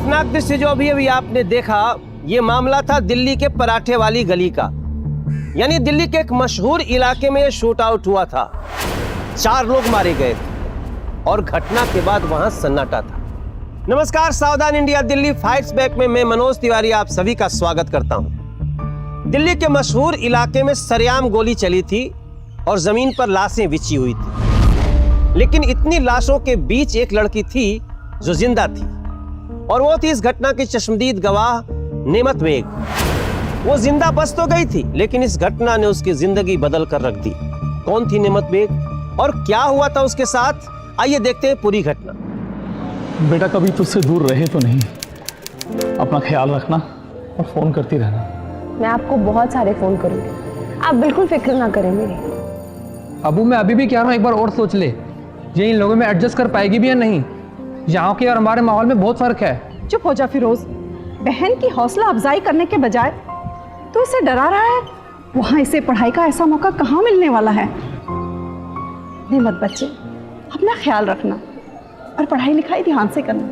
खौफनाक दृश्य जो अभी अभी आपने देखा, ये मामला था दिल्ली के पराठे वाली गली का। यानी दिल्ली के एक मशहूर इलाके में शूट आउट हुआ था। 4 लोग मारे गए थे और घटना के बाद वहां सन्नाटा था। नमस्कार, सावधान इंडिया दिल्ली फाइट्स बैक में मैं मनोज तिवारी आप सभी का स्वागत करता हूं। दिल्ली के मशहूर इलाके में सरेआम गोली चली थी और जमीन पर लाशें बिछी हुई थी। लेकिन इतनी लाशों के बीच एक लड़की थी जो जिंदा थी और वो थी इस घटना की चश्मदीद गवाह नेमत बेग। वो जिंदा बच तो गई थी, लेकिन इस घटना ने उसकी जिंदगी बदल कर रख दी। कौन थी नेमत बेग और क्या हुआ था उसके साथ, आइए देखते हैं पूरी घटना। बेटा कभी तुझसे दूर रहे तो नहीं, अपना ख्याल रखना और फोन करती रहना। मैं आपको बहुत सारे फोन करूंगी, आप बिल्कुल फिक्र ना करें मेरी। अबू मैं अभी भी कह रहा हूँ, एक बार और सोच ले, ये इन लोगों में एडजस्ट कर पाएगी भी या नहीं। यहाँ के और हमारे माहौल में बहुत फर्क है। चुप हो जा फिरोज, बहन की हौसला अफजाई करने के बजाय तो इसे डरा रहा है। वहाँ इसे पढ़ाई का ऐसा मौका कहाँ मिलने वाला है। नेमत बच्चे, अपना ख्याल रखना और पढ़ाई लिखाई ध्यान से करना।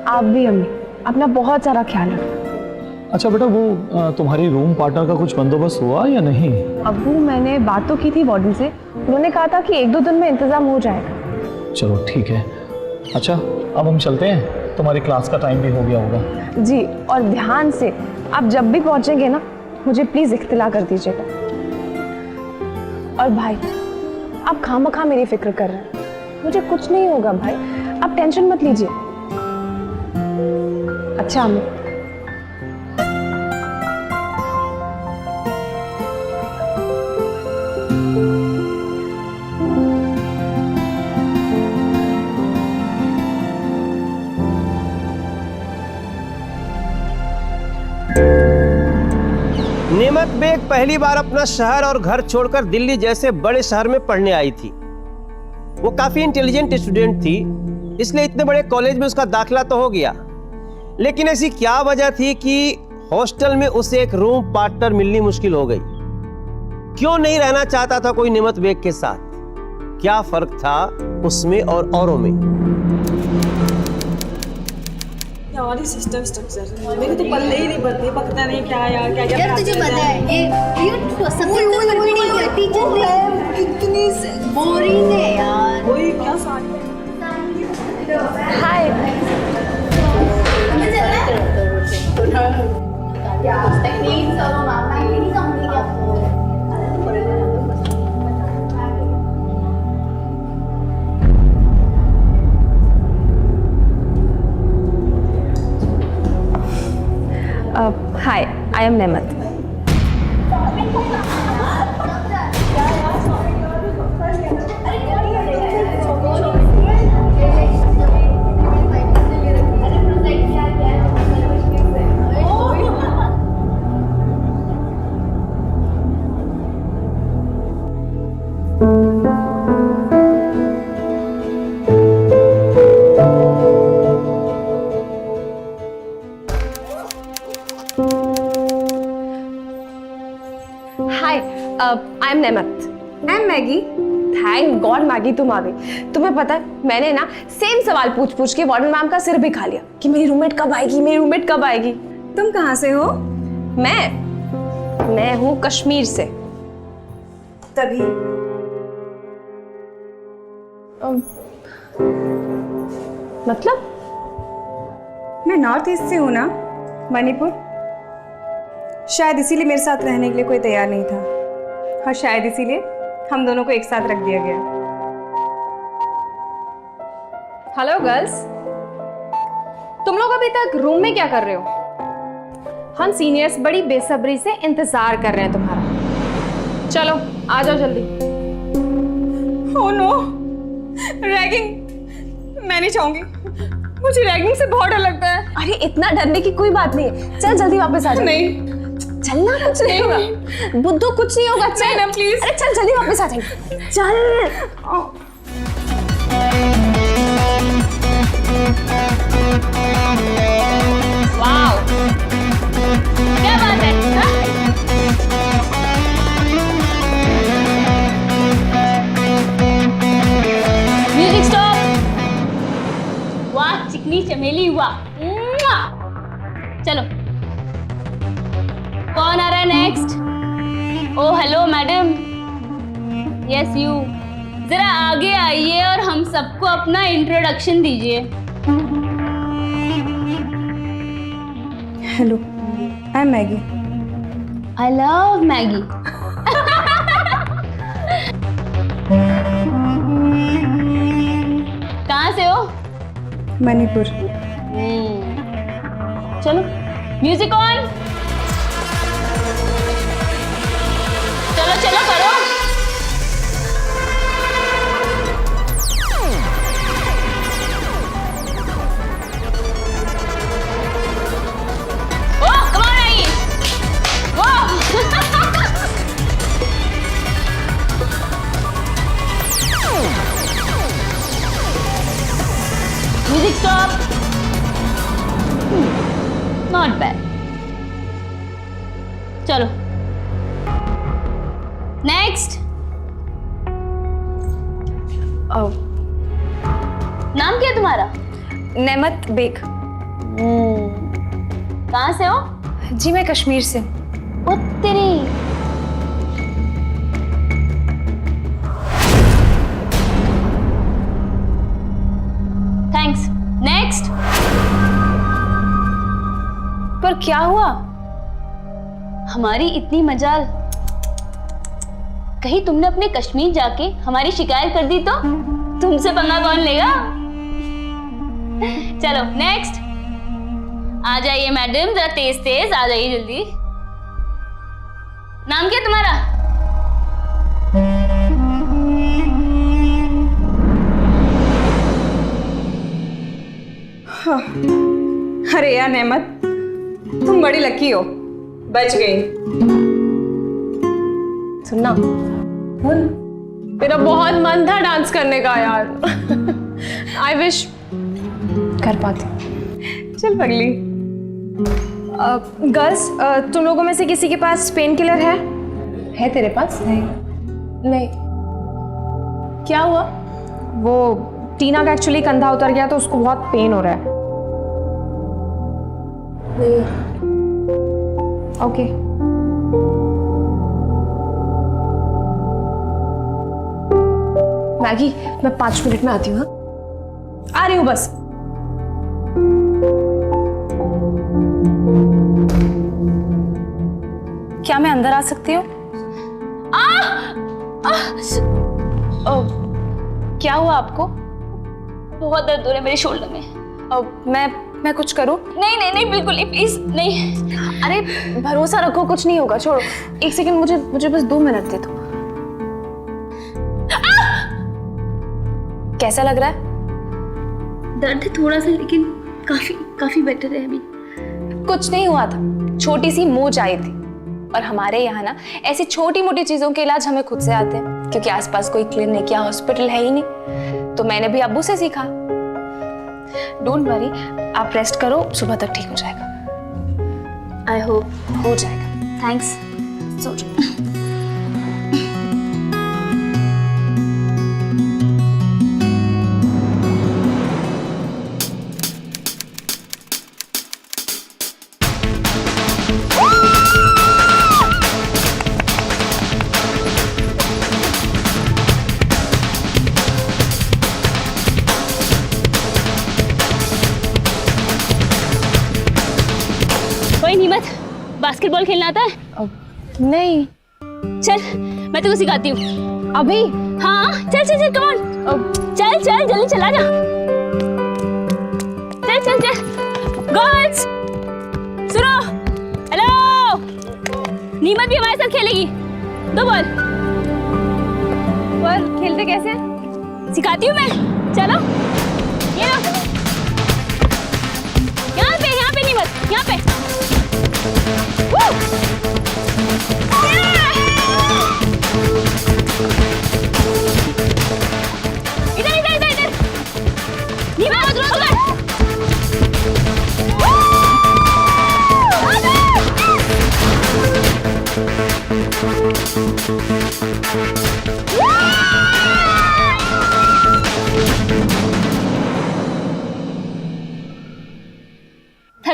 आप भी अम्मी अपना बहुत सारा ख्याल रखना। अच्छा बेटा, वो तुम्हारी रूम पार्टनर का कुछ बंदोबस्त हुआ या नहीं? अब्बू मैंने बात तो की थी वार्डन से, उन्होंने कहा था कि 1-2 दिन में इंतजाम हो जाएगा। चलो ठीक है। अच्छा अब हम चलते हैं, तुम्हारी क्लास का टाइम भी हो गया होगा। जी, और ध्यान से आप जब भी पहुंचेंगे ना, मुझे प्लीज इख्तिला कर दीजिएगा। और भाई, आप खामखा मेरी फिक्र कर रहे हैं, मुझे कुछ नहीं होगा भाई, आप टेंशन मत लीजिए। अच्छा अम्मी, नेमत बेग पहली बार अपना शहर और घर छोड़कर दिल्ली जैसे बड़े शहर में पढ़ने आई थी। वो काफी इंटेलिजेंट स्टूडेंट थी, इसलिए इतने बड़े कॉलेज में उसका दाखिला तो हो गया। लेकिन ऐसी क्या वजह थी कि हॉस्टल में उसे एक रूम पार्टनर मिलनी मुश्किल हो गई? क्यों नहीं रहना चाहता था कोई नेमत बेग के साथ? क्या फर्क था उसमें और औरों में? हमारी सिस्टम स्ट्रक्चर मेरे तो पल्ले ही नहीं पड़ती, पता नहीं क्या यार क्या क्या। यार तुझे पता है ये सबसे टीचर कितनी बोरिंग है यार। वही क्या सारी हाय। Hi, I am Nemat. I am नेमत। I am Maggi. Thank God Maggi तुम आ गई। तुम्हें पता है, मैंने ना सेम सवाल पूछ के वार्डन मैम का सिर भी खा लिया कि मेरी रूममेट कब आएगी, मेरी रूममेट कब आएगी। तुम कहाँ से हो? मैं हूँ कश्मीर से। तभी मतलब मैं नॉर्थ ईस्ट से हूँ ना, मणिपुर। शायद इसीलिए मेरे साथ रहने के लिए कोई तैयार नहीं था और शायद इसीलिए हम दोनों को एक साथ रख दिया गया। हेलो गर्ल्स, तुम लोग अभी तक रूम में क्या कर रहे हो? हम सीनियर्स बड़ी बेसब्री से इंतजार कर रहे हैं तुम्हारा। चलो आ जाओ जल्दी। Oh no, ragging! मैं नहीं चाहूंगी, मुझे रैगिंग से बहुत डर लगता है। अरे इतना डरने की कोई बात नहीं है, चल जल्दी वापस आ जा। नहीं, चलना, कुछ नहीं होगा बुद्धू, कुछ नहीं होगा। चल ना प्लीज। अरे चल जल्दी वापस आ जाएंगे, चल। वाओ, क्या बात है। Music stop. वाह चिकनी मेली हुआ। मुआ! चलो कौन आ रहा है next? Oh hello madam, yes you, जरा आगे आइए और हम सबको अपना इंट्रोडक्शन दीजिए। Hello, I am Maggi. I love Maggi. कहाँ से हो? मणिपुर। चलो म्यूजिक ऑन। चलो चलो करो। ओ कम ऑन आई। वो म्यूजिक स्टॉप। Not bad. चलो नेक्स्ट। नाम क्या है तुम्हारा? नेमत बेग। कहाँ से हो? जी मैं कश्मीर से। ओ तेरी। थैंक्स। नेक्स्ट। पर क्या हुआ? हमारी इतनी मजाल, कहीं तुमने अपने कश्मीर जाके हमारी शिकायत कर दी तो तुमसे पंगा कौन लेगा? चलो नेक्स्ट। आ जाइए मैडम, जरा तेज तेज आ जाइए जल्दी। नाम क्या तुम्हारा? अरे यार नेमत, तुम बड़ी लकी हो, बच गई। सुनना, मेरा बहुत मन था डांस करने का यार। आई विश कर पाती। चल पगली। गर्ल्स, तुम लोगों में से किसी के पास पेन किलर है? है तेरे पास? नहीं। क्या हुआ? वो टीना का एक्चुअली कंधा उतर गया तो उसको बहुत पेन हो रहा है। ओके। मैगी, मैं 5 मिनट में आती हूँ। हाँ, आ रही हूँ बस। क्या मैं अंदर आ सकती हूँ? क्या हुआ आपको? बहुत दर्द हो रहा है मेरे शोल्डर में। मैं कुछ करूँ? नहीं नहीं नहीं, बिल्कुल नहीं, प्लीज नहीं। अरे भरोसा रखो, कुछ नहीं होगा, छोड़ो। एक सेकंड, मुझे बस 2 मिनट दे दो। कैसा लग रहा है? दर्द है थोड़ा सा, लेकिन काफी बेटर है अभी। कुछ नहीं हुआ था, छोटी सी मोच आई थी। और हमारे यहाँ ना ऐसी छोटी मोटी चीजों के इलाज हमें खुद से आते हैं, क्योंकि आसपास कोई क्लिनिक या हॉस्पिटल है ही नहीं। तो मैंने भी अब्बू से सीखा। डोंट वरी, आप रेस्ट करो, सुबह तक ठीक हो जाएगा। आई होप हो जाएगा। थैंक्स। सो हिम्मत, बास्केटबॉल खेलना आता है? नहीं। चल मैं तेको सिखाती हूँ। अभी? हाँ चल चल चल, कम ऑन। चल चल जल्दी चला जा। चल चल चल। गर्ल्स सुनो, हेलो, नीमत भी हमारे साथ खेलेगी। 2 बॉल। पर खेलते कैसे? सिखाती हूँ मैं, चलो। ये लो, यहाँ पे नीमत, यहाँ पे। इधर इधर इधर इधर। नीमत पकड़।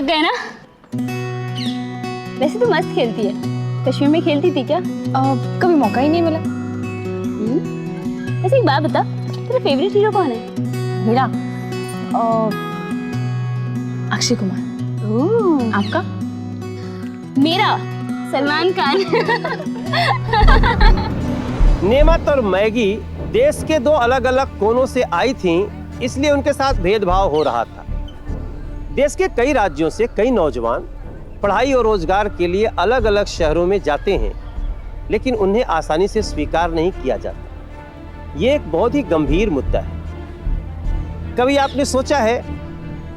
थक गए ना? वैसे तो मस्त खेलती है। कश्मीर में खेलती थी क्या? कभी मौका ही नहीं मिला। वैसे एक बात बता, तेरा फेवरेट हीरो कौन है? मेरा अक्षय कुमार। आपका? मेरा सलमान खान। नेमत और मैगी देश के दो अलग अलग कोनों से आई थीं, इसलिए उनके साथ भेदभाव हो रहा था। देश के कई राज्यों से कई नौजवान पढ़ाई और रोजगार के लिए अलग अलग शहरों में जाते हैं, लेकिन उन्हें आसानी से स्वीकार नहीं किया जाता। ये एक बहुत ही गंभीर मुद्दा है। कभी आपने सोचा है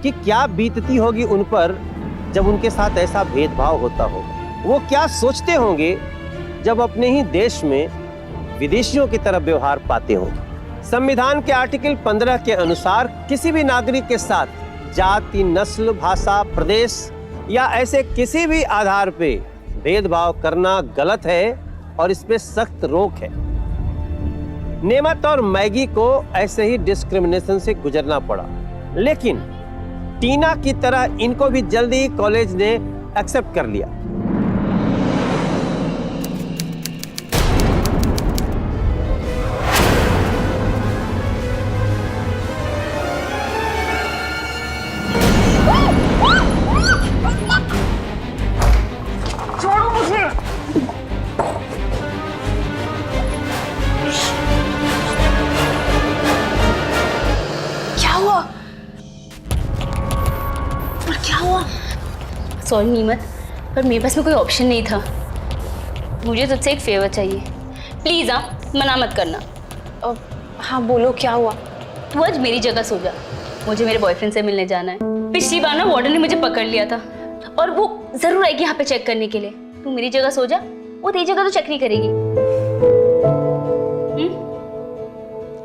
कि क्या बीतती होगी उन पर जब उनके साथ ऐसा भेदभाव होता होगा? वो क्या सोचते होंगे जब अपने ही देश में विदेशियों की तरह व्यवहार पाते होंगे? संविधान के आर्टिकल 15 के अनुसार किसी भी नागरिक के साथ जाति, नस्ल, भाषा, प्रदेश या ऐसे किसी भी आधार पे भेदभाव करना गलत है और इस पे सख्त रोक है। नेमत और मैगी को ऐसे ही डिस्क्रिमिनेशन से गुजरना पड़ा, लेकिन टीना की तरह इनको भी जल्दी ही कॉलेज ने एक्सेप्ट कर लिया। सॉरी नीमत, पर मेरे पास में कोई ऑप्शन नहीं था। मुझे तुझसे एक फेवर चाहिए, प्लीज। मना मत करना। हाँ बोलो, क्या हुआ? तू आज मेरी जगह सो जा। मुझे मेरे बॉयफ्रेंड से मिलने जाना है। पिछली बार ना वार्डन ने मुझे पकड़ लिया था और वो जरूर आएगी यहाँ पे चेक करने के लिए। तू मेरी जगह सो जा, वो तेरी जगह तो चेक नहीं करेगी।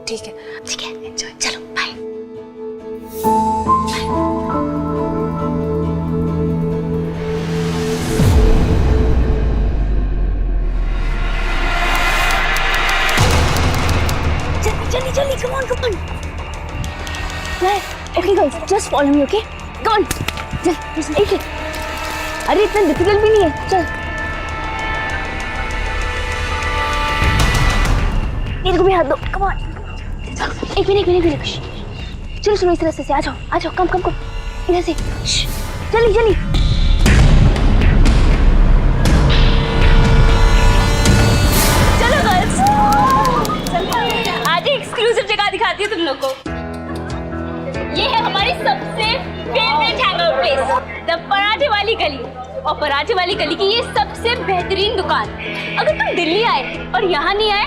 ठीक है। ठीक है, एंजॉय। चलो bye. Jolly, come on. Okay guys, just follow me, okay? Come on. चल, एक है। अरे इतना डिफिकल्ट भी नहीं है, चल। मेरे को भी हाथ दो, come on. एक मिनट। चलो इस रास्ते से आ जाओ, कम। इधर से, जल्दी। चलो गर्ल्स, आज एक्सक्लूसिव जगह दिखाती हूँ तुम लोग को। ये है हमारी सबसे फेवरेट हैंगआउट प्लेस, द पराठे वाली गली। और पराठे वाली गली की ये सबसे बेहतरीन दुकान। अगर तुम दिल्ली आए और यहाँ नहीं आए,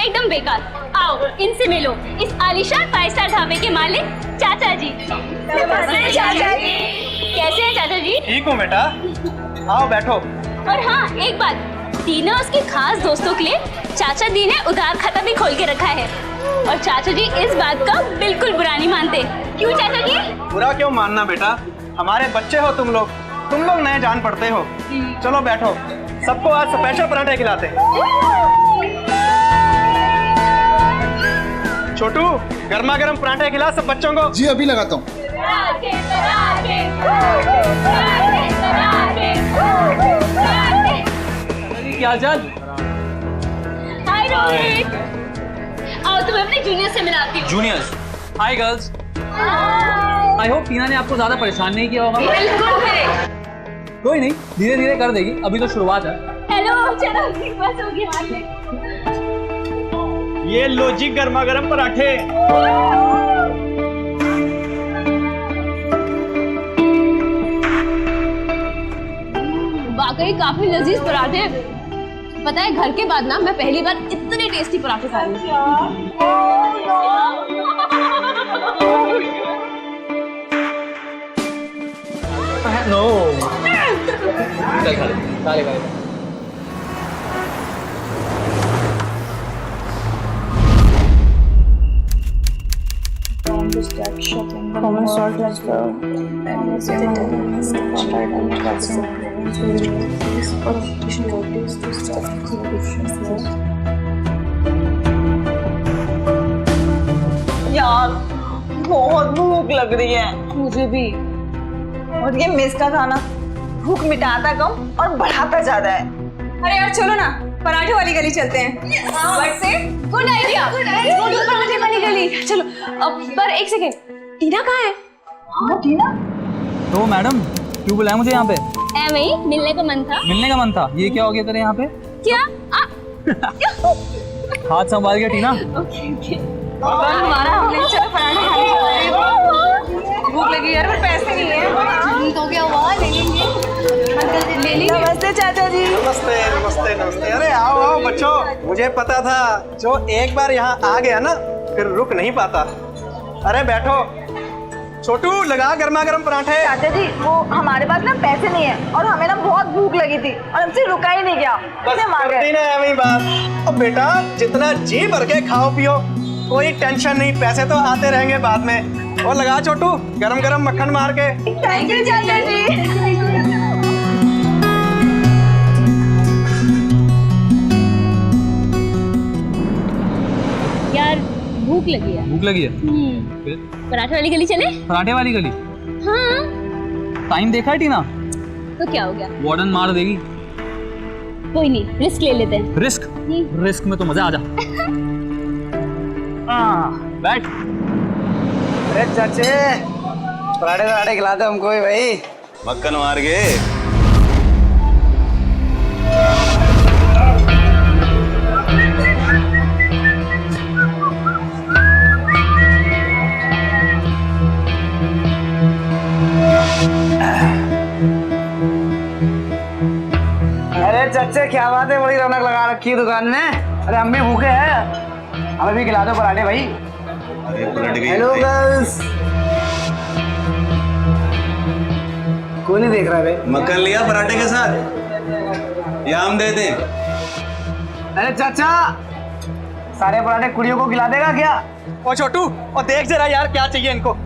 एकदम बेकार। आओ इनसे मिलो, इस आलीशान 5 स्टार ढाबे के मालिक चाचा जी। नमस्ते चाचा जी। कैसे हैं चाचा जी? ठीक हूँ बेटा, आओ बैठो। और हाँ, एक बात, टीना उसके खास दोस्तों के लिए चाचा जी ने उधार खाता भी खोल के रखा है। और चाचा जी इस बात का बिल्कुल बुरा नहीं मानते। क्यों चाचा जी? बुरा क्यों मानना बेटा, हमारे बच्चे हो तुम लोग नए जान पड़ते हो। चलो बैठो, सबको आज स्पेशल पराठे खिलाते हैं। छोटू, गर्मा गर्म पराठे खिला सब बच्चों को। जी अभी लगाता हूँ। क्या जान? हाय रोहित, आओ तुम्हें अपने जूनियर से मिलाती हूँ। Juniors, hi girls. I hope Tina ने आपको ज्यादा परेशान नहीं किया होगा। बिल्कुल करेक्ट। कोई नहीं, धीरे धीरे कर देगी, अभी तो शुरुआत है। हेलो, चलो बस हो गया। ये लो जी गर्मा गर्म पराठे। वाकई काफी लजीज पराठे। पता है, घर के बाद ना मैं पहली बार इतने टेस्टी पराठे खा रही हूँ। नो, चल खा ले। Common salt as well. यार बहुत भूख लग रही है। मुझे भी। और ये मेस का खाना भूख मिटाता कम और बढ़ाता ज्यादा है। अरे यार चलो ना, पराठे वाली गली चलते हैं। बट से गुड आइडिया, पराठे वाली गली। चलो अब पर एक सेकेंड, टीना कहाँ है? हाँ टीना, तो मैडम क्यों बुलाया मुझे यहाँ पे? एम ही मिलने का मन था। मिलने का मन था? ये क्या हो गया तेरे यहाँ पे? क्या? हाथ संभाल के टीना। हमारा चलो पराठे खाने चलते हैं। भूख लगी यार, पर पैसे नहीं है। तो क्या हुआ, ले लेंगे। ले लेंगे। नमस्ते चाचा जी। नमस्ते नमस्ते नमस्ते। अरे आओ आओ बच्चों, मुझे पता था जो एक बार यहाँ आ गया ना फिर रुक नहीं पाता। अरे बैठो। छोटू लगा गर्मा गर्म पराठे। चाचा जी वो हमारे पास ना पैसे नहीं है और हमें ना बहुत भूख लगी थी और हमसे रुका ही नहीं गया। बस मांग करती ना है वही बात। अब बेटा जितना जी भर के खाओ पियो, कोई टेंशन नहीं, पैसे तो आते रहेंगे बाद में। और लगा छोटू गरम गरम मक्खन मार के। थैंक यू चाचा जी। यार भूख लगी है। भूख लगी है? फिर पराठे वाली गली चले? पराठे वाली गली? हाँ। टाइम देखा है टीना? तो क्या हो गया? वार्डन मार देगी। कोई नहीं, रिस्क ले लेते हैं। रिस्क? रिस्क में तो मजा आ जा। बैठ। अरे चाचे पराठे खिला दो हमको भी भाई। मक्खन मार के। अरे चाचे क्या बात है, बड़ी रौनक लगा रखी है दुकान में। अरे हम भी भूखे हैं, हमें भी खिला दो पराठे भाई। Hello girls. कोई नहीं देख रहा है। मक्खन लिया पराठे के साथ या हम दे दें? अरे चाचा सारे पराठे कुड़ियों को खिला देगा क्या? ओ छोटू और देख जरा यार क्या चाहिए इनको।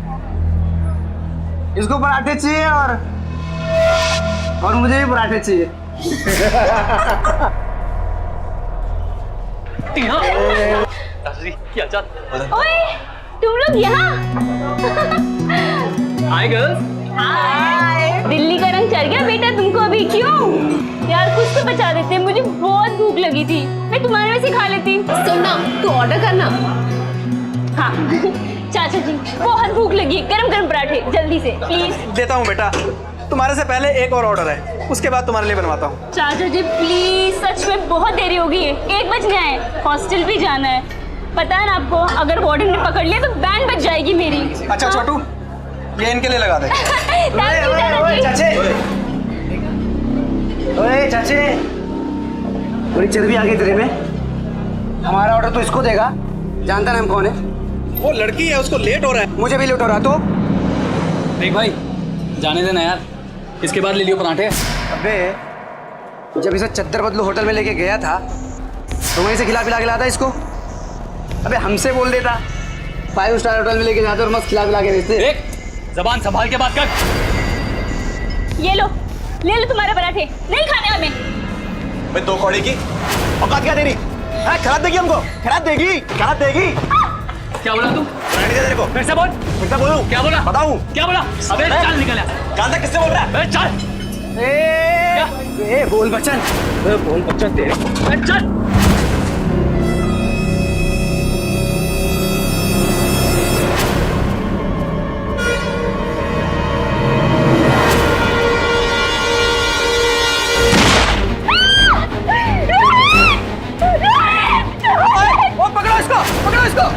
इसको पराठे चाहिए और मुझे भी पराठे चाहिए। क्या चाल? ओए तुम लोग यहाँ? Hi girls. हाय। दिल्ली का रंग चढ़ गया बेटा तुमको अभी, क्यों? यार कुछ तो बचा देते, मुझे बहुत भूख लगी थी, मैं तुम्हारे में से खा लेती। सुनना, तू ऑर्डर करना। हाँ चाचा जी बहुत भूख लगी है, गरम गरम पराठे जल्दी से प्लीज। देता हूँ बेटा, तुम्हारे से पहले एक और ऑर्डर है, उसके बाद तुम्हारे लिए बनवाता हूँ। चाचा जी प्लीज, सच में बहुत देरी हो गई है, 1 बजने आए, हॉस्टल भी जाना है। पता है ना आपको, अगर वार्डन ने पकड़ लिया तो बैंड बज जाएगी मेरी। अच्छा छोटू ये इनके लिए लगा दे। Thank you, चाचा जी। चाचे ओए चाचे, बड़ी चर्बी आ गई तेरे में। हमारा ऑर्डर तो इसको देगा, जानता ना हम कौन है? वो लड़की है, उसको लेट हो रहा है। मुझे भी लेट हो रहा। तो देख भाई जाने देना यार, इसके बाद ले लियो पराठे। अबे जब इसे चद्दर बदलू होटल में लेके गया था तो वहीं से खिला पिला था इसको। अबे हमसे बोल देता 5 स्टार होटल में लेके जाते और मस्त खिला पिला के भेजते। देख जबान संभाल के बात कर। ये लो, ले लो तुम्हारे पराठे, नहीं खाने हमें। मैं 2 कौड़ी की औकात क्या तेरी? खराब देगी हमको, खराब देगी। क्या बोला तू? पराठे दे तेरे को। फिर से बोल। फिर से बोलूं? क्या बोला? बताऊं? क्या बोला? अबे चल निकल यहाँ। जानता किससे बोल रहा है? चल। बोल बच्चन तेरे। चल। पकड़ो इसको।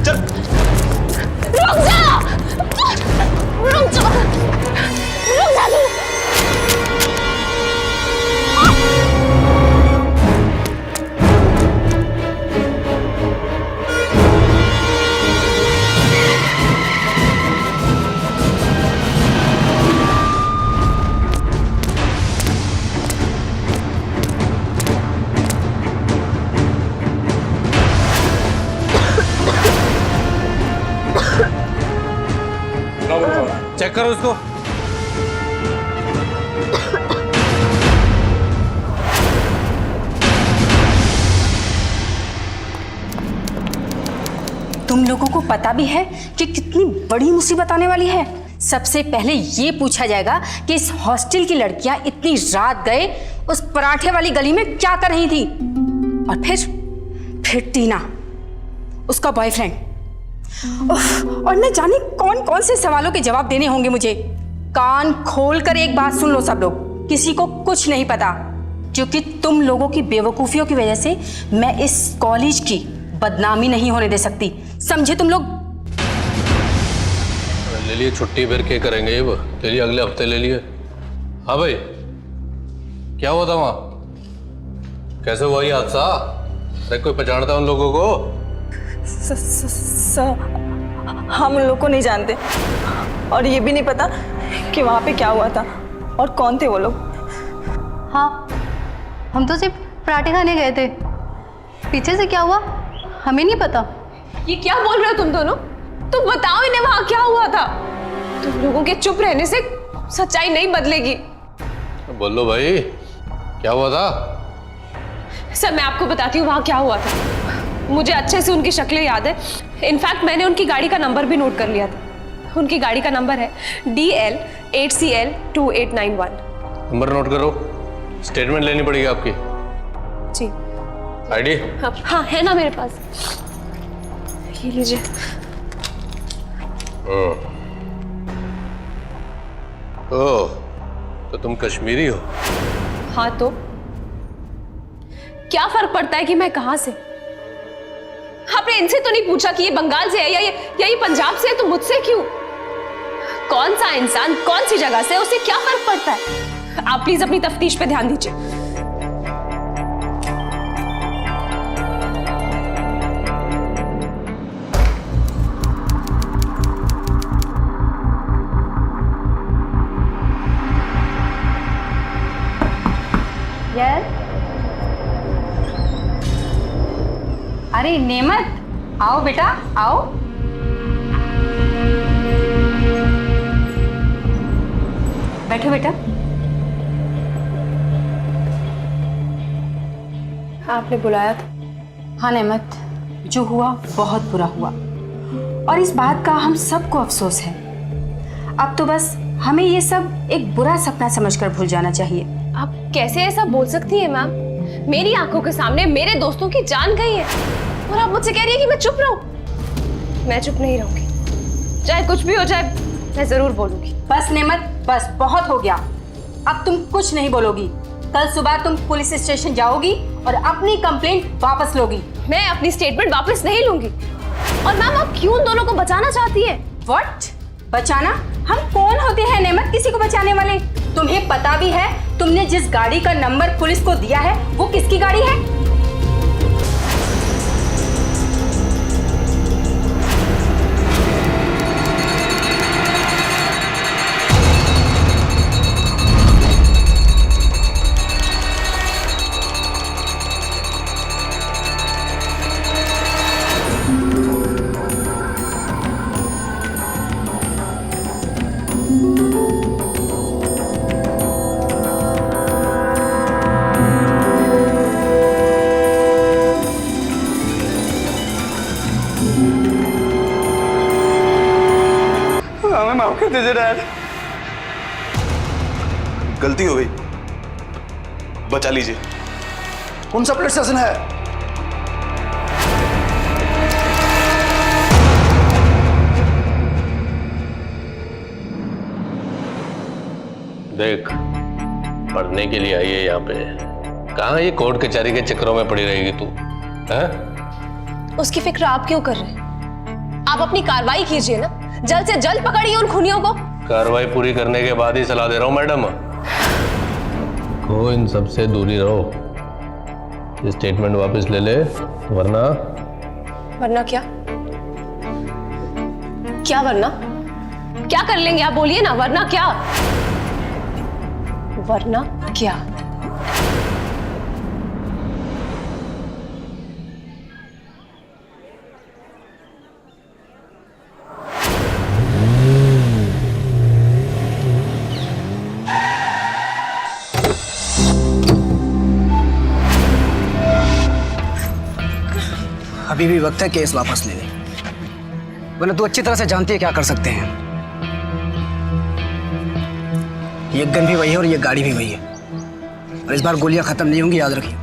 चल। रुक जा तू। चेक करो उसको। तुम लोगों को पता भी है कि कितनी बड़ी मुसीबत आने वाली है? सबसे पहले ये पूछा जाएगा कि इस हॉस्टल की लड़कियां इतनी रात गए उस पराठे वाली गली में क्या कर रही थी? और फिर टीना, उसका बॉयफ्रेंड, और न जाने कौन कौन से सवालों के जवाब देने होंगे मुझे। कान खोल कर एक बात सुन लो सब लोग, किसी को कुछ नहीं पता, क्योंकि तुम लोगों की बेवकूफियों की वजह से मैं इस कॉलेज की बदनामी नहीं होने दे सकती, समझे तुम लोग? ले लिए छुट्टी, फिर क्या करेंगे? ये ले लिए, अगले हफ्ते ले लिए। हाँ भाई, क्या हुआ था वहाँ? कैसे हुआ ये हादसा? अरे कोई पहचानता उन लोगों को? हम उन लोग को नहीं जानते, और ये भी नहीं पता कि वहाँ पे क्या हुआ था और कौन थे वो लोग। हाँ, हम तो सिर्फ पराठे खाने गए थे, पीछे से क्या हुआ हमें नहीं पता। ये क्या बोल रहे हो तुम दोनों? तुम बताओ इन्हें वहां क्या हुआ था। तुम लोगों के चुप रहने से सच्चाई नहीं बदलेगी। बोलो भाई, क्या हुआ था? सर मैं आपको बताती हूँ वहां क्या हुआ था। मुझे अच्छे से उनकी शक्लें याद है। इनफैक्ट मैंने उनकी गाड़ी का नंबर भी नोट कर लिया था। उनकी गाड़ी का नंबर है DL8CL2891। नंबर नोट करो, स्टेटमेंट लेनी पड़ेगी आपकी। जी। आईडी? हाँ है ना मेरे पास, ये लीजिए। ओह, तो तुम कश्मीरी हो? हाँ तो क्या फर्क पड़ता है कि मैं कहां से? आपने इनसे तो नहीं पूछा कि ये बंगाल से है या ये पंजाब से है, तो मुझसे क्यों? कौन सा इंसान कौन सी जगह से है, उससे क्या फर्क पड़ता है? आप प्लीज अपनी तफ्तीश पे ध्यान दीजिए। अरे नेमत, आओ बेटा आओ। बैठो बेटा। आपने बुलाया था? हाँ नेमत, जो हुआ बहुत बुरा हुआ, और इस बात का हम सबको अफसोस है। अब तो बस हमें ये सब एक बुरा सपना समझकर भूल जाना चाहिए। आप कैसे ऐसा बोल सकती है मैम? मेरी आंखों के सामने मेरे दोस्तों की जान गई है, और आप मुझसे कह रही है कि मैं चुप रहूं? मैं चुप नहीं रहूंगी, चाहे कुछ भी हो जाए, मैं जरूर बोलूंगी। बस नेमत, बस बहुत हो गया। अब तुम कुछ नहीं बोलोगी। कल सुबह तुम पुलिस स्टेशन जाओगी और अपनी कंप्लेंट वापस लोगी। मैं अपनी स्टेटमेंट वापस नहीं लूंगी। और मैम आप क्यों उन दोनों को बचाना चाहती है? व्हाट? बचाना? हम कौन होते हैं नेमत किसी को बचाने वाले? तुम्हें पता भी है तुमने जिस गाड़ी का नंबर पुलिस को दिया है वो किसकी गाड़ी है? गलती हो गई, बचा लीजिए। कौन सा पुलिस स्टेशन है? देख, पढ़ने के लिए आई है यहाँ पे, कहाँ ये कोर्ट कचहरी के चक्करों में पड़ी रहेगी तू? हैं? उसकी फिक्र आप क्यों कर रहे हैं? आप अपनी कार्रवाई कीजिए ना, जल्द से जल्द पकड़िए उन खूनियों को। कार्रवाई पूरी करने के बाद ही सलाह दे रहा हूँ मैडम को, इन सबसे दूरी रहो। स्टेटमेंट वापस ले ले, वरना क्या? क्या वरना? क्या कर लेंगे आप? बोलिए ना, वरना क्या? वरना क्या? अभी भी वक्त है, केस वापस ले लें। वरना तू अच्छी तरह से जानती है क्या कर सकते हैं। ये गन भी वही है और ये गाड़ी भी वही है, और इस बार गोलियां खत्म नहीं होंगी, याद रखिए।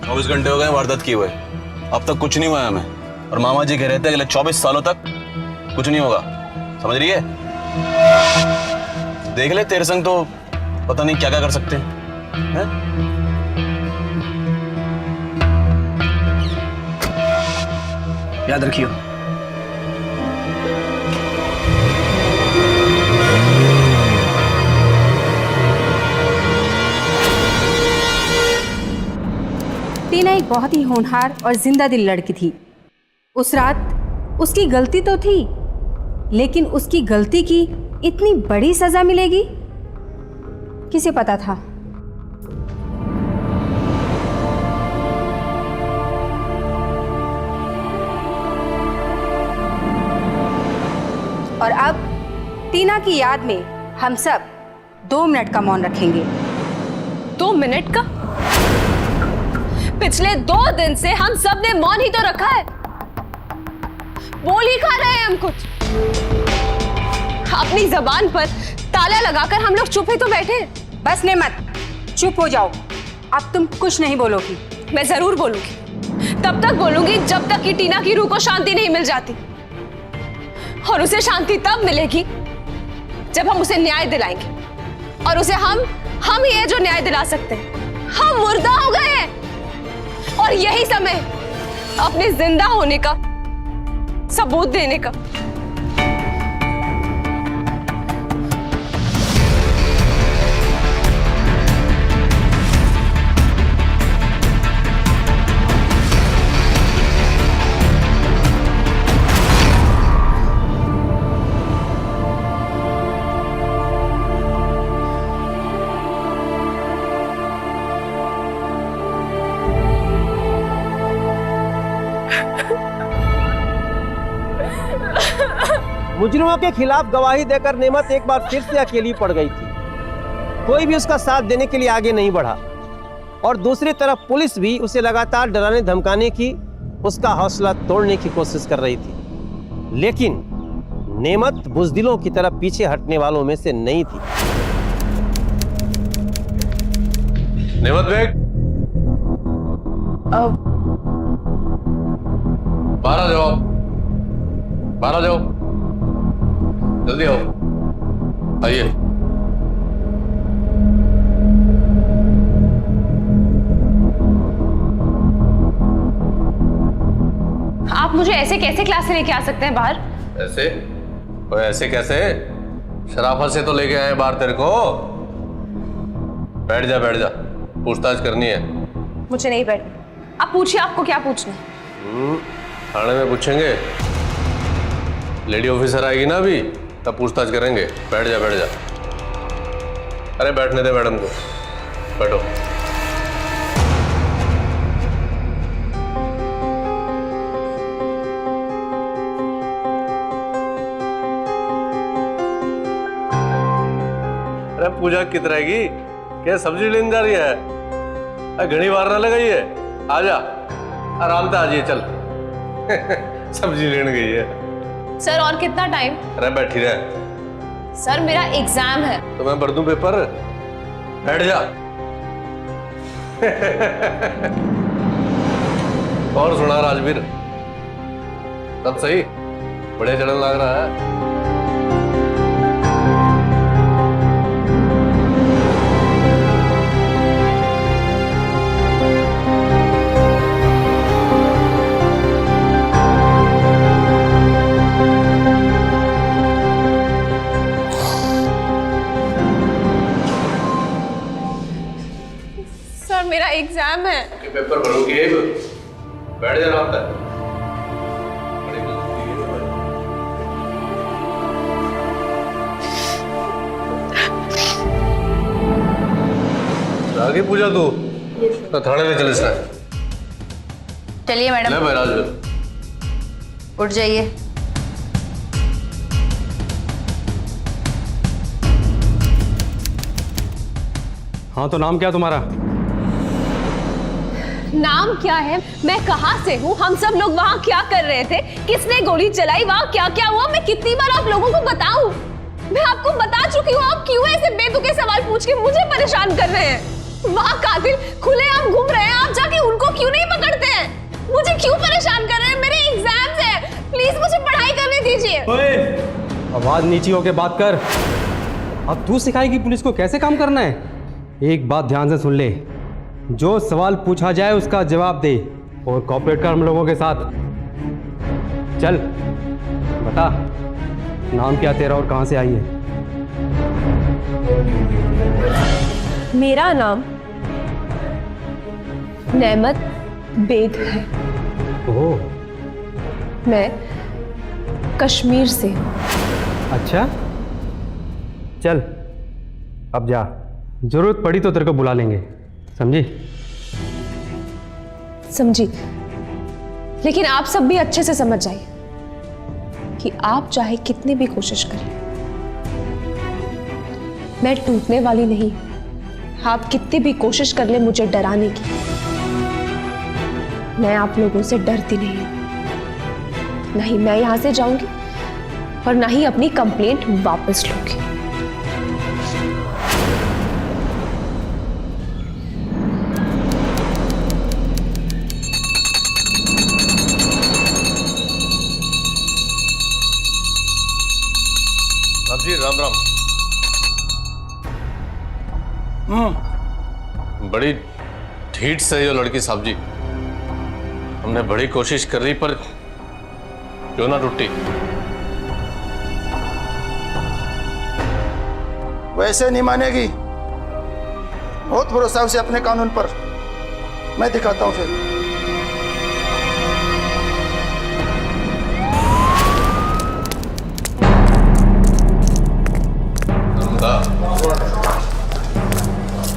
24 घंटे हो गए वारदात किए हुए, अब तक कुछ नहीं हुआ है हमें, और मामा जी कह रहे थे अगले 24 सालों तक कुछ नहीं होगा, समझ रही है? देख ले तेरे संग तो पता नहीं क्या क्या कर सकते हैं। याद रखियो। टीना एक बहुत ही होनहार और जिंदा दिल लड़की थी। उस रात उसकी गलती तो थी, लेकिन उसकी गलती की इतनी बड़ी सजा मिलेगी किसे पता था। और अब टीना की याद में हम सब 2 मिनट का मौन रखेंगे। 2 मिनट का? पिछले 2 दिन से हम सब ने मौन ही तो रखा है, बोल ही खा रहे हैं हम कुछ। अपनी जबान पर ताला लगाकर हम लोग चुप ही तो बैठे। बस नेमत, चुप हो जाओ, अब तुम कुछ नहीं बोलोगी। मैं जरूर बोलूंगी, तब तक बोलूंगी जब तक कि टीना की रूह को शांति नहीं मिल जाती, और उसे शांति तब मिलेगी जब हम उसे न्याय दिलाएंगे, और उसे हम ही है जो न्याय दिला सकते हैं। हम मुर्दा हो गए हैं, और यही समय अपने जिंदा होने का सबूत देने का। मुजरिमों के खिलाफ गवाही देकर नेमत एक बार फिर से अकेली पड़ गई थी। कोई भी उसका साथ देने के लिए आगे नहीं बढ़ा, और दूसरी तरफ पुलिस भी उसे लगातार डराने धमकाने की, उसका हौसला तोड़ने की कोशिश कर रही थी। लेकिन नेमत बुजदिलों की तरफ पीछे हटने वालों में से नहीं थी। नेमत बेग, बाहर आ जाओ, बाहर आ जाओ, जल्दी आओ, आइए। आप मुझे ऐसे कैसे क्लास से लेके आ सकते हैं बाहर? ऐसे? और ऐसे कैसे? शराफत से तो लेके आए बाहर तेरे को। बैठ जा, बैठ जा, पूछताछ करनी है। मुझे नहीं बैठ। आप पूछिए, आपको क्या पूछना है? थाने में पूछेंगे, लेडी ऑफिसर आएगी ना अभी, तब पूछताछ करेंगे। बैठ जा, बैठ जा। अरे बैठने दे मैडम को, बैठो। अरे पूजा कित रहेगी? क्या सब्जी लेने जा रही है? अरे घड़ी बार ना लगाई है, आजा, आराम से आ जाइए, चल। सब्जी लेने गई है। सर और कितना टाइम? अरे बैठी रहे। सर मेरा एग्जाम है। तो मैं भर दूं पेपर, बैठ जा। और सुना राजवीर, सब सही? बढ़िया चढ़ने लग रहा है। मेरा एग्जाम है। कि पेपर भरोगे? बैठ जा, आराम से। आगे पूजा तू तो थाने में चले इसने। चलिए मैडम। ले भाई राजवीर, उठ जाइए। हाँ तो नाम क्या तुम्हारा? नाम क्या है, मैं कहाँ से हूँ, हम सब लोग वहाँ क्या कर रहे थे, किसने गोली चलाई, वहाँ क्या क्या हुआ, मैं कितनी बार आप लोगों को बताऊं? मैं आपको बता चुकी हूँ, आप क्यों ऐसे बेतुके सवाल पूछ के मुझे परेशान कर रहे हैं? वहाँ कातिल खुलेआम घूम रहे हैं, आप जाके उनको क्यों नहीं पकड़ते हैं? मुझे क्यों परेशान कर रहे हैं? मेरे एग्जाम्स हैं, प्लीज मुझे पढ़ाई करने दीजिए। आवाज नीची होके बात कर। अब तू सिखाएगी पुलिस को कैसे काम करना है? एक बात ध्यान से सुन ले, जो सवाल पूछा जाए उसका जवाब दे और कॉपरेट कर हम लोगों के साथ। चल बता, नाम क्या तेरा और कहाँ से आई है? मेरा नाम नेमत बेग है। ओह, मैं कश्मीर से हूँ। अच्छा, चल अब जा, जरूरत पड़ी तो तेरे को बुला लेंगे, समझी? समझी, लेकिन आप सब भी अच्छे से समझ जाइए कि आप चाहे कितनी भी कोशिश करें, मैं टूटने वाली नहीं। आप कितनी भी कोशिश कर ले मुझे डराने की, मैं आप लोगों से डरती नहीं हूं। नहीं मैं यहां से जाऊंगी और ना ही अपनी कंप्लेंट वापस लूंगी। जी राम राम। बड़ी ढीठ से है ये लड़की साहब जी, हमने बड़ी कोशिश कर रही पर क्यों ना टूटी। वैसे नहीं मानेगी, बहुत भरोसा उसे अपने कानून पर। मैं दिखाता हूं फिर।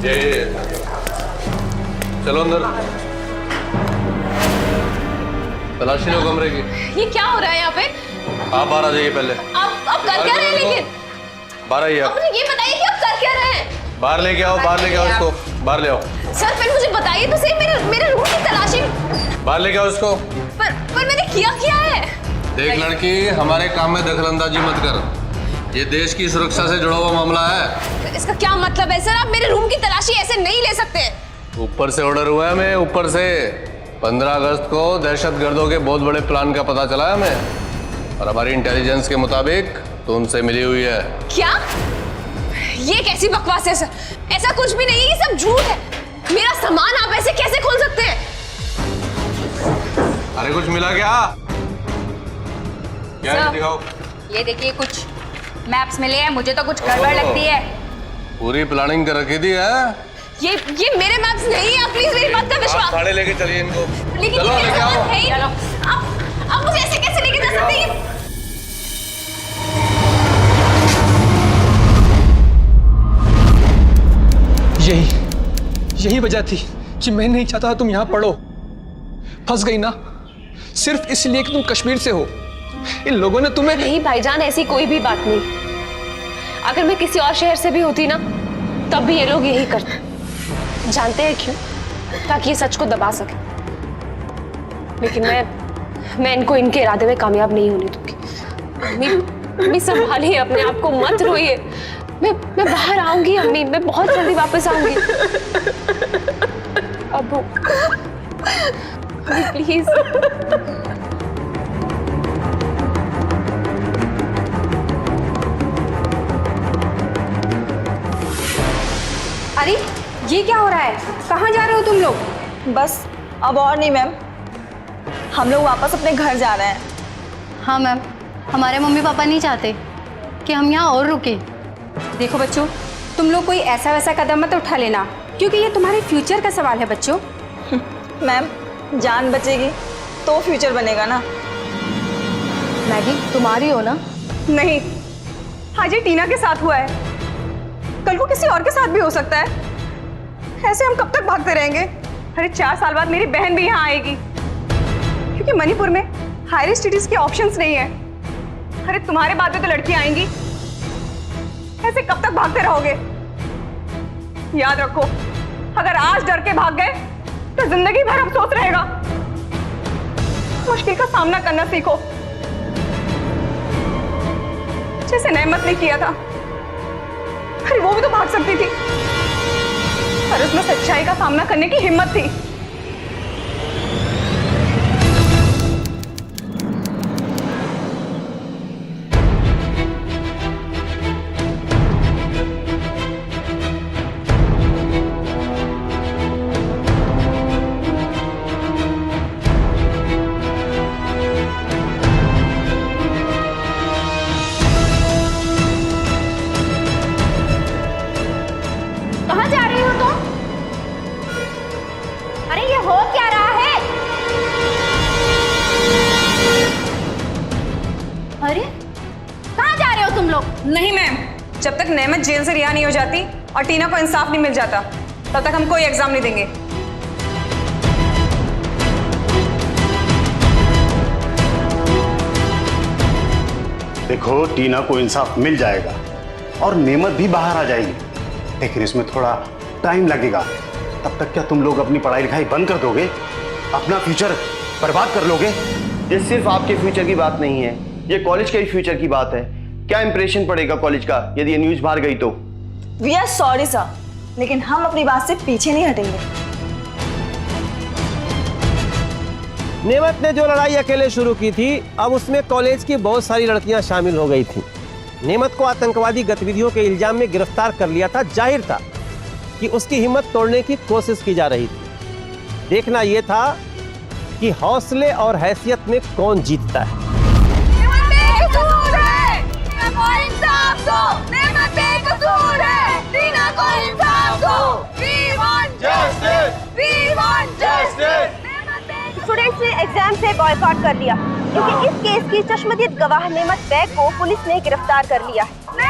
ये चलो अंदर, तलाशी लो कमरे की। ये क्या हो रहा है यहाँ पे? आप बाहर आ जाइए पहले। आप कर क्या रहे हैं? लेकिन बाहर आइए आप। मुझे ये बताइए कि आप कर क्या रहे हैं? बाहर लेके आओ, बाहर लेके आओ इसको, बाहर ले आओ। सर फिर मुझे बताइए तो सही, मेरे रूम की तलाशी। बाहर लेके आओ इसको। पर मैंने क्या है? देख लड़की, हमारे काम में दखलंदाजी मत कर, ये देश की सुरक्षा से जुड़ा हुआ मामला है। इसका क्या मतलब है सर? आप मेरे रूम की तलाशी ऐसे नहीं ले सकते। ऊपर से ऑर्डर हुआ है हमें, ऊपर से 15 अगस्त को दहशतगर्दों के बहुत बड़े प्लान का पता चला है हमें, और हमारी इंटेलिजेंस के मुताबिक तो उनसे मिली हुई है। क्या? ये कैसी बकवास है सर? ऐसा कुछ भी नहीं है, ये सब झूठ है। मेरा सामान आप ऐसे कैसे खोल सकते हैं? अरे कुछ मिला क्या? क्या है दिखाओ। ये देखिए कुछ मैप्स मिले हैं, मुझे तो कुछ गड़बड़ लगती है। पूरी प्लानिंग कर रखी थी है? ये मेरे मैप्स नहीं है, प्लीज मेरी बात का विश्वास। साड़े लेके चलिए इनको। लेकिन चलो लेके आओ। आप मुझे ऐसे कैसे लेके जा सकते हैं? यही वजह थी कि मैं नहीं चाहता तुम यहाँ पढ़ो। फंस गई ना, सिर्फ इसलिए कि तुम कश्मीर से हो। इन लोगों ने तुम्हें। नहीं भाईजान, ऐसी कोई भी बात नहीं। अगर मैं किसी और शहर से भी होती ना, तब भी ये लोग यही करते। जानते हैं क्यों? ताकि ये सच को दबा सके। लेकिन मैं इनको इनके इरादे में कामयाब नहीं होने दूंगी। अम्मी संभालिए अपने आप को, मत रोइए। मैं बाहर आऊंगी अम्मी, मैं बहुत जल्दी वापस आऊंगी। अबू प्लीज। अरे ये क्या हो रहा है? कहाँ जा रहे हो तुम लोग? बस अब और नहीं मैम, हम लोग वापस अपने घर जा रहे हैं। हाँ मैम, हमारे मम्मी पापा नहीं चाहते कि हम यहाँ और रुके। देखो बच्चों, तुम लोग कोई ऐसा वैसा कदम मत उठा लेना, क्योंकि ये तुम्हारे फ्यूचर का सवाल है बच्चों। मैम, जान बचेगी तो फ्यूचर बनेगा ना। मैगी तुम्हारी हो ना? नहीं, आज ये टीना के साथ हुआ है, कल को किसी और के साथ भी हो सकता है। ऐसे हम कब तक भागते रहेंगे? अरे 4 साल बाद मेरी बहन भी यहाँ आएगी, क्योंकि मणिपुर में हायर स्टडीज के ऑप्शंस नहीं है। अरे तुम्हारे बाद में तो लड़कियां आएंगी। ऐसे कब तक भागते रहोगे? याद रखो, अगर आज डर के भाग गए तो जिंदगी भर अफसोस रहेगा। मुश्किल का सामना करना सीखो, जैसे नेमत ने किया था। अरे वो भी तो भाग सकती थी, पर उसमें सच्चाई का सामना करने की हिम्मत थी। कहाँ जा रही हो तुम? अरे ये हो क्या रहा है? अरे कहाँ जा रहे हो तुम लोग? नहीं मैम, जब तक नेमत जेल से रिहा नहीं हो जाती और टीना को इंसाफ नहीं मिल जाता, तब तक हम कोई एग्जाम नहीं देंगे। देखो, टीना को इंसाफ मिल जाएगा और नेमत भी बाहर आ जाएगी, लेकिन इसमें थोड़ा टाइम लगेगा। तब तक क्या तुम लोग अपनी पढ़ाई लिखाई बंद कर दोगे? अपना फ्यूचर बर्बाद कर लोगे? ये सिर्फ आपके फ्यूचर की बात नहीं है, ये कॉलेज के ही फ्यूचर की बात है। क्या इंप्रेशन पड़ेगा कॉलेज का यदि ये न्यूज बाहर गई तो? वी आर सॉरी सर, लेकिन हम अपनी बात से पीछे नहीं हटेंगे। नेमत ने जो लड़ाई अकेले शुरू की थी, अब उसमें कॉलेज की बहुत सारी लड़कियां शामिल हो गई थीं। नेमत को आतंकवादी गतिविधियों के इल्जाम में गिरफ्तार कर लिया था। जाहिर था कि उसकी हिम्मत तोड़ने की कोशिश की जा रही थी। देखना यह था कि हौसले और हैसियत में कौन जीतता है। स्टूडेंट्स ने एग्जाम से बॉयकॉट कर लिया क्योंकि इस केस की चश्मदीद गवाह नेमत बेग को पुलिस ने गिरफ्तार कर लिया है।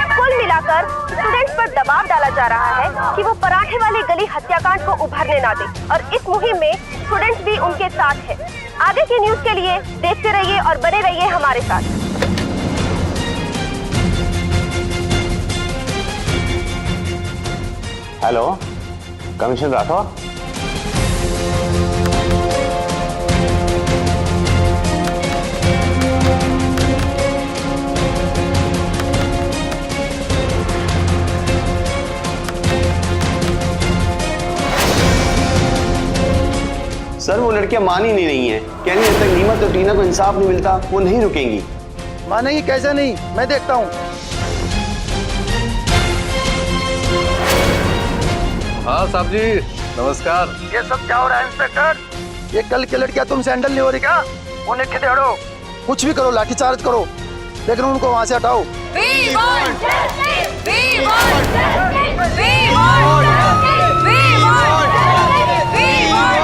कुल मिलाकर स्टूडेंट्स पर दबाव डाला जा रहा है कि वो पराठे वाली गली हत्याकांड को उभरने ना दे, और इस मुहिम में स्टूडेंट्स भी उनके साथ है। आगे की न्यूज के लिए देखते रहिए और बने रहिए हमारे साथ। Hello, commissioner Rathore. सर, वो लड़कियां मान ही नहीं रही हैं। कह रही हैं जब तक नेमत और टीना को इंसाफ नहीं मिलता वो नहीं रुकेंगी। मानेगी कैसे नहीं, मैं देखता हूँ। हाँ साहब जी, नमस्कार। ये सब क्या हो रहा है इंस्पेक्टर? ये कल की लड़कियां तुमसे हैंडल नहीं हो रही क्या? उन्हें खिदे हड़ो, कुछ भी करो, लाठीचार्ज करो, लेकिन उनको वहां से हटाओ। We want justice! We want justice! We want justice! We want justice! We want justice! We want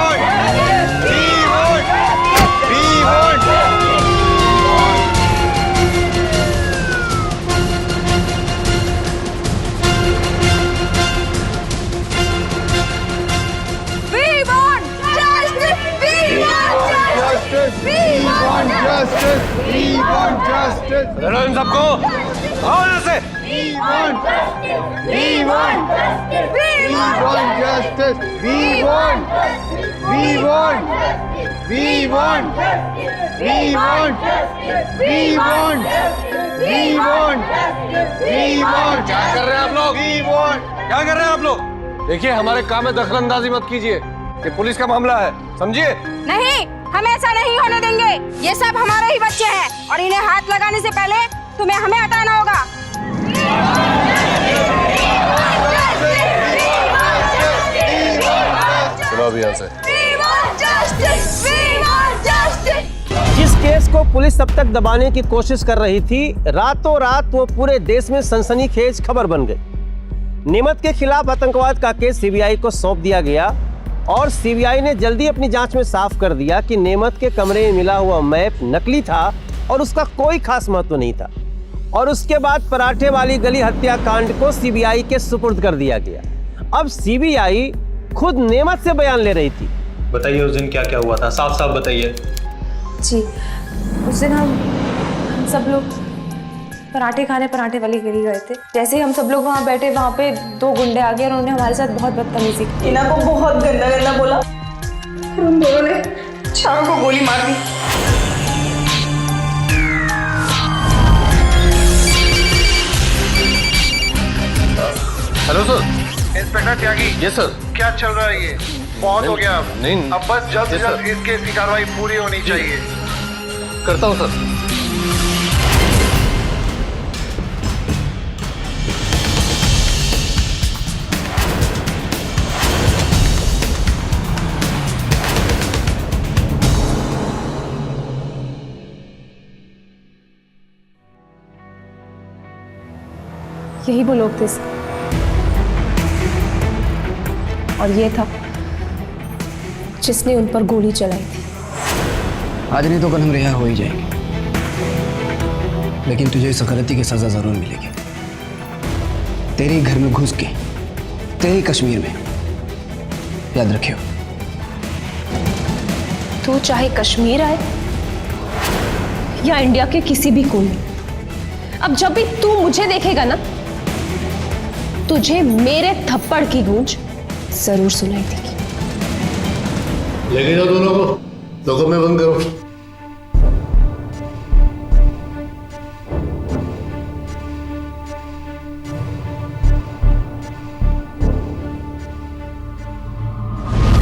justice! We want justice! We want justice! We want justice! We want justice! We want justice! Hello इन सबको, आओ यहाँ से। We want justice! We want justice! We want justice! We want justice! We want justice! We want justice! We want justice! We want justice! We want justice! We want क्या कर रहे हैं आप लोग? क्या कर रहे हैं आप लोग? देखिए, हमारे काम में दखलंदाजी मत कीजिए, ये पुलिस का मामला है, समझिए। नहीं, हम ऐसा नहीं होने देंगे। ये सब हमारे ही बच्चे हैं और इन्हें हाथ लगाने से पहले तुम्हें हमें हटाना होगा। चलो अभी यहाँ से। जिस केस को पुलिस अब तक दबाने की कोशिश कर रही थी, रातों रात वो पूरे देश में सनसनीखेज खबर बन गई। नेमत के खिलाफ आतंकवाद का केस सीबीआई को सौंप दिया गया और सीबीआई ने जल्दी अपनी जांच में साफ कर दिया कि नेमत के कमरे में मिला हुआ मैप नकली था और उसका कोई खास महत्व नहीं था। और उसके बाद पराठे वाली गली हत्याकांड को सीबीआई के सुपुर्द कर दिया गया। अब सीबीआई खुद नेमत से बयान ले रही थी। बताइए उस दिन क्या क्या हुआ था, साफ साफ बताइए। जी, उस दिन हम सब लोग पराठे खाने पराठे वाली गली गए थे। जैसे ही हम सब लोग वहाँ बैठे, वहाँ पे दो गुंडे आ गए और उन्होंने हमारे साथ बहुत बदतमीजी की। टीना को बहुत गंदा गंदा बोला और उन दोनों ने छावा को गोली मार दी। Hello sir. Inspector Tyagi. Yes sir. क्या चल रहा है ये? बहुत हो गया अब। नहीं। अब बस जल्द से Yes, जल्द sir. इस केस की कार्रवाई पूरी होनी चाहिए। करता हूँ सर। यही वो लोग थे और ये था जिसने उन पर गोली चलाई थी। आज नहीं तो कल हम रिहा हो ही जाएंगे, लेकिन तुझे इस गलती की सजा जरूर मिलेगी। तेरे घर में घुस के, तेरे कश्मीर में, याद रखियो। तू चाहे कश्मीर आए या इंडिया के किसी भी कोने में, अब जब भी तू मुझे देखेगा ना, तुझे मेरे थप्पड़ की गूंज जरूर सुनाई देगी। लेके जाओ दोनों को, लोगों में बंद करो।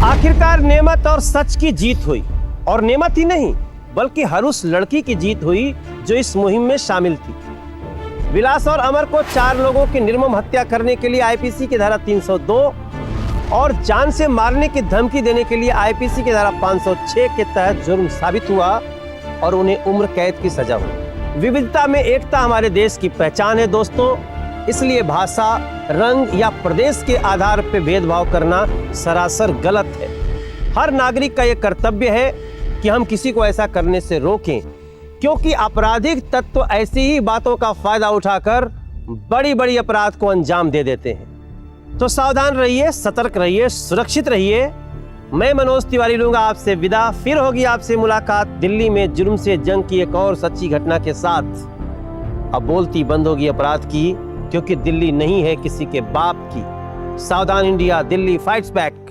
आखिरकार नेमत और सच की जीत हुई, और नेमत ही नहीं बल्कि हर उस लड़की की जीत हुई जो इस मुहिम में शामिल थी। विलास और अमर को 4 लोगों की निर्मम हत्या करने के लिए आईपीसी की धारा 302 और जान से मारने की धमकी देने के लिए आईपीसी की धारा 506 के तहत जुर्म साबित हुआ और उन्हें उम्र कैद की सजा हुई। विविधता में एकता हमारे देश की पहचान है दोस्तों, इसलिए भाषा, रंग या प्रदेश के आधार पर भेदभाव करना सरासर गलत है। हर नागरिक का यह कर्तव्य है कि हम किसी को ऐसा करने से रोकें, क्योंकि आपराधिक तत्व ऐसी ही बातों का फायदा उठाकर बड़ी बड़ी अपराध को अंजाम दे देते हैं। तो सावधान रहिए, सतर्क रहिए, सुरक्षित रहिए। मैं मनोज तिवारी लूंगा आपसे विदा। फिर होगी आपसे मुलाकात दिल्ली में जुर्म से जंग की एक और सच्ची घटना के साथ। अब बोलती बंद होगी अपराध की, क्योंकि दिल्ली नहीं है किसी के बाप की। सावधान इंडिया, दिल्ली फाइट्स बैक।